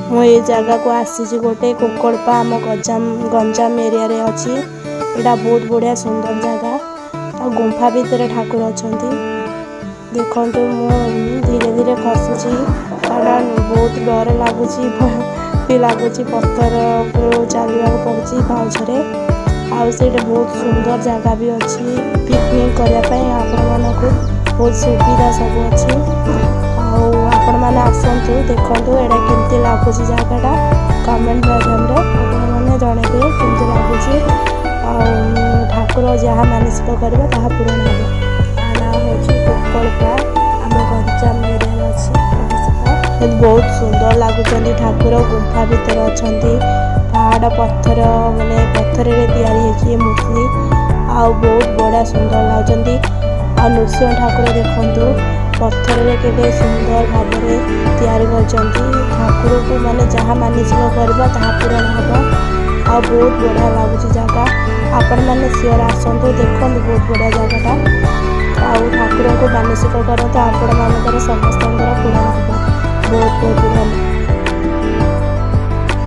ମୁଁ ଏ ଜାଗାକୁ ଆସିଛି गोटे कोकड़पा आम गंजाम एरिया रे अच्छी यहाँ बहुत बढ़िया सुंदर जगह आ गुंफा भितर ठाकुर अच्छा देखु मु धीरे धीरे खसुची कारण बहुत डर लगुच भी लगुच पत्थर चलवा पड़ी पाछे आउे बहुत सुंदर जगह भी अच्छी पिकनिक करने आपण को बहुत सुविधा सब अच्छी आपण मैंने आसतु देखु एटा केमती लगुच जगटा कमेंट माध्यम आपने जनइबे केमती लगुच ठाकुर जहाँ मानसिक करवा ता पूरण हो ना हूँ कोकड़पा आम गंजाम एरिया अच्छी बहुत सुंदर लगुच ठाकुर गुंफा भितर अच्छा पहाड़ पत्थर माने पत्थर या मूर्ति आ बहुत बढ़िया सुंदर लगुच आ नृसिंह ठाकुर देखु पत्थर के सुंदर भाव कर ठाकुर को माने जहाँ मानसिक करवा ता पूरण हम आ बहुत बढ़िया लगुच जगह आपण मैंने सियर आसतु देखो बहुत बढ़िया जगटा आ ठाकुर को मानसिक करते आपण मान समस्त